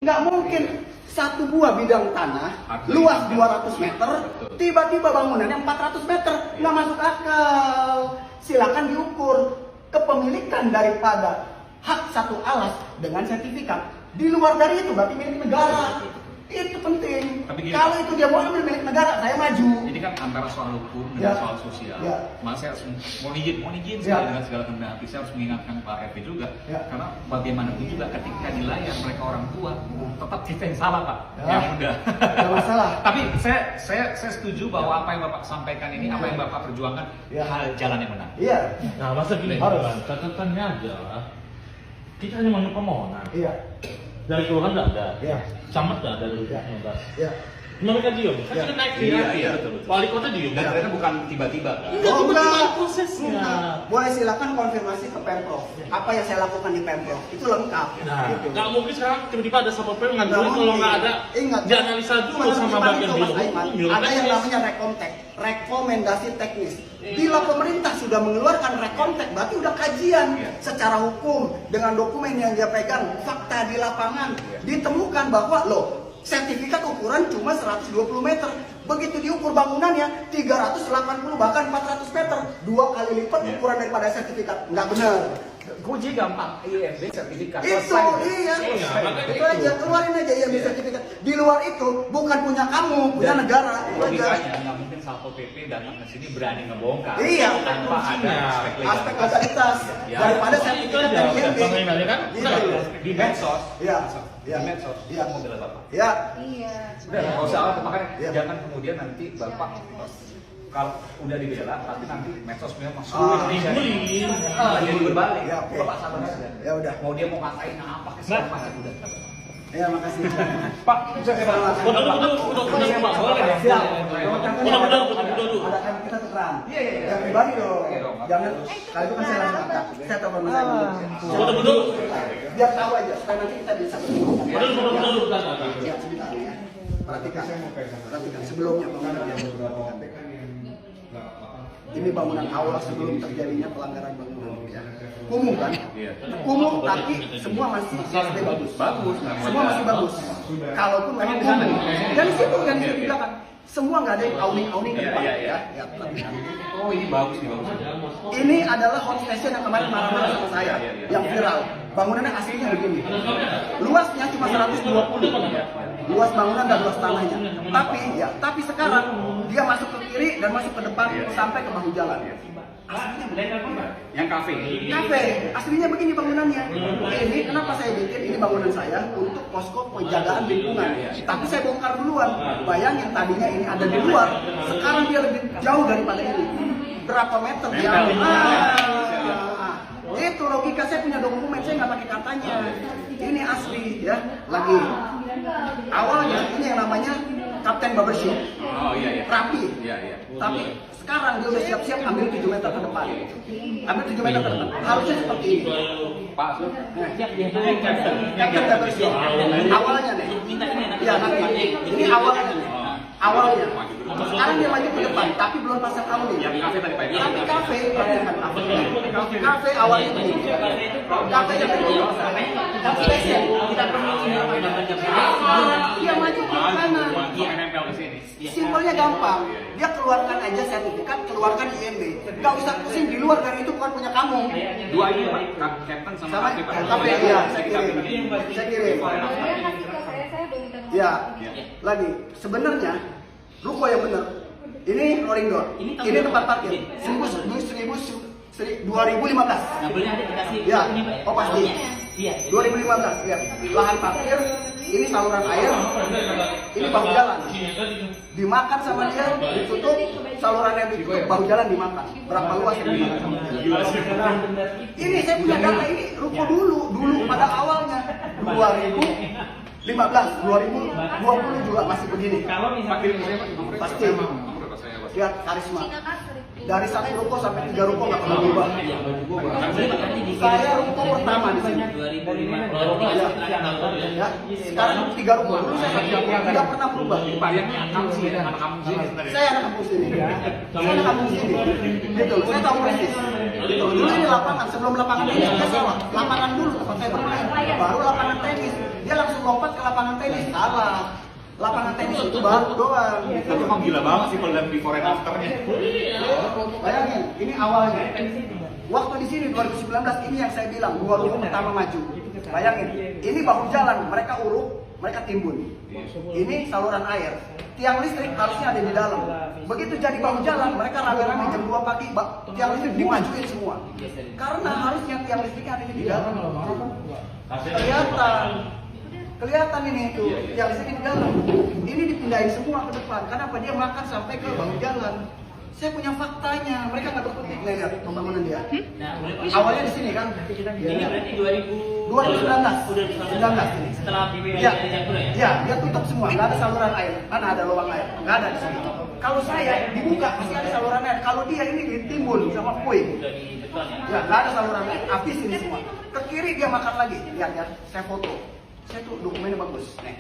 Nggak mungkin satu buah bidang tanah luas 200 meter, tiba-tiba bangunannya 400 meter. Nggak masuk akal. Silakan diukur kepemilikan daripada hak satu alas dengan sertifikat. Di luar dari itu berarti milik negara. Itu penting. Kalau itu dia mau ambil milik negara, saya maju. Ini kan antara soal hukum dengan soal sosial. Mas saya harus mau izin dengan segala kerendahan hati. Saya harus mengingatkan Pak Evi juga. Karena bagaimanapun juga ketika di layar mereka orang tua, tetap kita yang salah Pak. Yang udah. Nggak masalah. Tapi saya setuju bahwa apa yang Bapak sampaikan ini, apa yang Bapak perjuangkan, hal jalan yang benar. Iya. Nah, masa gini, catatannya adalah kita hanya mau permohonan. Iya. Dari kelurahan nggak ada, camat nggak ada dari 2019. Iya. Mereka diem, kan sudah naik Iya, wali kota diem. Dan ternyata bukan tiba-tiba kan? Enggak. Prosesnya. Boleh silakan konfirmasi ke Pemprov. Apa yang saya lakukan di Pemprov itu lengkap. Nah, Gitu. nggak mungkin sekarang tiba-tiba ada satpol pp ngancurin kalau nggak ada. Ingat, dianalisa dulu sama bagian Mas Aiman, ada yang namanya rekontek, rekomendasi teknis. Bila pemerintah sudah mengeluarkan rekontek, berarti udah kajian secara hukum dengan dokumen yang dia pegang, fakta di lapangan, ditemukan bahwa loh, sertifikat ukuran cuma 120 meter. Begitu diukur bangunannya 380 bahkan 400 meter, 2 kali lipat ukuran daripada sertifikat. Nggak benar. Uji gampang, IMB sertifikat. Itu iya. Itu aja, keluarin aja IMB sertifikat. Di luar itu bukan punya kamu, punya negara. Itu aja. Logikanya nggak mungkin Satpol PP datang ke sini berani ngebongkar Iya. tanpa ada Aspek legalitas daripada sertifikat dari IMB. di medsos. Iya. Di medsos. Iya. Mau bela Bapak. Iya. Udah, nggak usah apa makanya Iya. jangan kemudian nanti Bapak kalau udah dibela tapi nanti medsos punya masuk jadi berbalik. Ya, oke. Bapak sabar aja. Ya udah. Mau dia mau ngatain apa kesel masih udah. Ya, makasih. Pak, bisa saya Udah, Pak, boleh ya? Siap. Udah. Ada kan kita tukeran. Iya. Yang pribadi dong. Iya dong. Jangan kali itu kan saya langsung angkat. Saya telepon Mas Aiman. Betul. Biar tahu aja supaya nanti kita bisa Udah. Ya, sebentar ya. Perhatikan sebelumnya bangunan ini bangunan awal sebelum terjadinya pelanggaran bangunan ya. Kumuh kan? Kumuh tapi semua masih bagus. Semua masih bagus. Kalaupun memang kumuh. Dan di situ kan bisa dibilang semua nggak ada yang awning ke depan ya. Oh ini bagus nih bagus. Ini adalah hot station yang kemarin marah-marah sama saya, yang viral. Bangunannya aslinya begini. Luasnya cuma 120. Luas bangunan dan luas tanahnya. Tapi sekarang dia masuk ke kiri dan masuk ke depan sampai ke bahu jalan. Aslinya begini. Yang kafe. Aslinya begini bangunannya. Ini kenapa saya bikin ini bangunan saya untuk posko penjagaan lingkungan. Tapi saya bongkar duluan. Bayangin tadinya ini ada di luar, sekarang dia lebih jauh daripada ini. Berapa meter dia? Itu logika, saya punya dokumen, saya nggak pakai katanya. Ini asli ya. Lagi awalnya ini yang namanya Kapten Barbershop. Oh iya. Rapi. Iya. Tapi sekarang dia udah siap-siap ambil 7 meter ke depan. Ambil 7 meter ke depan. Harusnya seperti ini. Pak, Kapten Barbershop. Awalnya nih. Ya nanti. Ini awalnya nih. Awalnya. Sekarang dia maju ke depan, tapi belum pasang awning. yang kafe tadi Pak. Tapi kafe awalnya begini. Kafe yang begini. Tapi kita perlu dia maju ke kanan. Nempel di sini. Simpelnya gampang. Dia keluarkan aja sertifikat, keluarkan IMB. Gak usah pusing di luar dari itu bukan punya kamu. Dua ini Pak, Captain sama kafe Pak. Kafe ya, saya kirim. Ya, lagi sebenarnya ruko yang benar. Ini rolling door. Ini tempat parkir. 2015. Ya, oh pasti. 2015 ya. Lahan parkir, ini saluran air, ini bahu jalan. Dimakan sama dia, ditutup, salurannya ditutup, bahu jalan dimakan. Berapa luas yang dimakan sama dia? Ini saya punya data ini ruko dulu pada awalnya 2015, 2020 juga masih begini. Pasti. Lihat karisma. Dari 1 ruko sampai 3 ruko nggak pernah berubah. Saya ruko pertama di sini. Ya. Sekarang 3 ruko. Dulu saya 1 ruko tidak pernah berubah. Saya anak kampung sini. Saya anak kampung sini. Gitu. Saya tahu persis. Gitu. Dulu ini lapangan. Sebelum lapangan ini saya sewa. Lapangan dulu tempat saya bermain. Baru lapangan tenis. dia langsung lompat ke lapangan tenis. Salah. Lapangan tenis itu baru doang. Itu emang gila banget sih kalau lihat before and afternya. Bayangin, ini awalnya. Waktu di sini 2019 ini yang saya bilang 2 ruko pertama maju. Bayangin, ini bahu jalan, mereka uruk, mereka timbun. Ini saluran air. Tiang listrik harusnya ada di dalam. Begitu jadi bahu jalan, mereka rame-rame jam 2 pagi, tiang listrik dimajuin semua. Karena harusnya tiang listriknya ada di dalam. Kelihatan ini itu, tiang listrik di dalam. Ini dipindahin semua ke depan. Kenapa? Dia makan sampai ke bahu jalan. Saya punya faktanya, mereka nggak berkutik. Lihat pembangunan dia. Awalnya di sini kan. Ini berarti 2019 ini. Setelah BPWI Ya, dicampur ya? ya, dia tutup semua, nggak ada saluran air, mana ada lubang air, nggak ada di sini. Kalau saya dibuka pasti ada saluran air. Kalau dia ini ditimbun sama puing, Udah di beton ya? ya nggak ada saluran air. Habis ini semua. Ke kiri dia makan lagi. Lihat ya, saya foto. Saya tuh dokumennya bagus. Nih,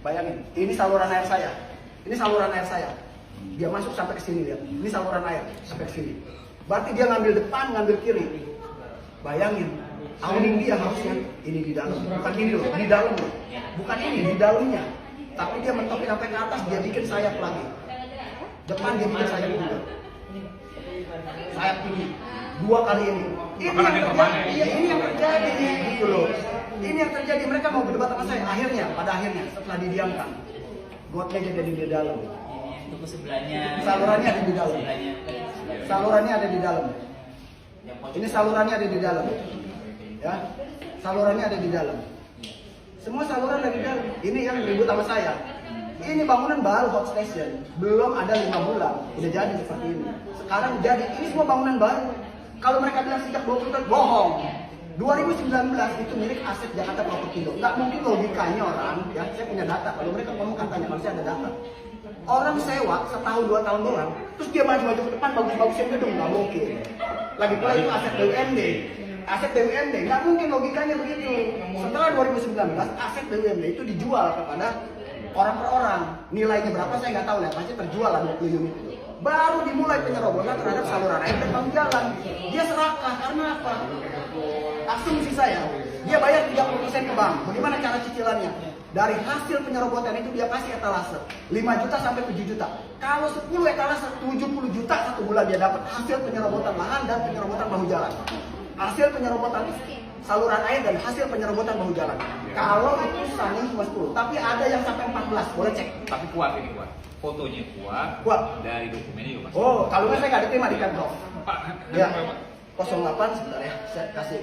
bayangin, ini saluran air saya. Ini saluran air saya. Dia masuk sampai ke sini, lihat. Ini saluran air sampai ke sini. Berarti dia ngambil depan, ngambil kiri. Bayangin, awning dia harusnya ini di dalam, bukan ini loh, di dalam loh. Bukan ini, di dalamnya. Tapi dia mentopin sampai ke atas, dia bikin sayap lagi. Depan dia bikin sayap juga. Sayap tinggi. 2 kali ini. Ini yang terjadi, iya, ini yang terjadi gitu loh. Ini yang terjadi, mereka mau berdebat sama saya. Akhirnya, pada akhirnya setelah didiamkan, gotnya jadi di dalam. Toko sebelahnya. Salurannya ada di dalam. Sebelahnya. Salurannya ada di dalam. Ini salurannya ada di dalam. Ya, salurannya ada di dalam. Semua saluran ada di dalam. Ini yang ribut sama saya. Ini bangunan baru hot station, belum ada 5 bulan, udah jadi seperti ini. Sekarang jadi, ini semua bangunan baru. Kalau mereka bilang sejak 20 tahun, bohong. 2019 itu milik aset Jakarta Propertindo. Nggak mungkin logikanya orang, ya saya punya data. Kalau mereka ngomong katanya, kalau saya ada data. Orang sewa setahun 2 tahun doang, terus dia maju-maju ke depan bagus-bagusin gedung, nggak mungkin. Lagi pula itu aset BUMD. Aset BUMD, nggak mungkin logikanya begitu. Setelah 2019, aset BUMD itu dijual kepada orang per orang. Nilainya berapa saya nggak tahu, ya pasti terjual lah 20 unit itu. Baru dimulai penyerobotan terhadap saluran air dan bahu jalan. Dia serakah karena apa? Asumsi saya, dia bayar 30% ke bank. Bagaimana cara cicilannya? Dari hasil penyerobotan itu dia kasih etalase 5 juta sampai 7 juta. Kalau 10 etalase 70 juta satu bulan dia dapat hasil penyerobotan lahan dan penyerobotan bahu jalan. Hasil penyerobotan saluran air dan hasil penyerobotan bahu jalan. Kalau itu Sani cuma 10, tapi ada yang sampai 14, boleh cek. Tapi kuat ini kuat. Fotonya kuat. Kuat. Dari dokumennya juga. Oh, kalau nggak saya nggak diterima di kantor. Pak, Ya, 08 sebentar ya, saya kasih.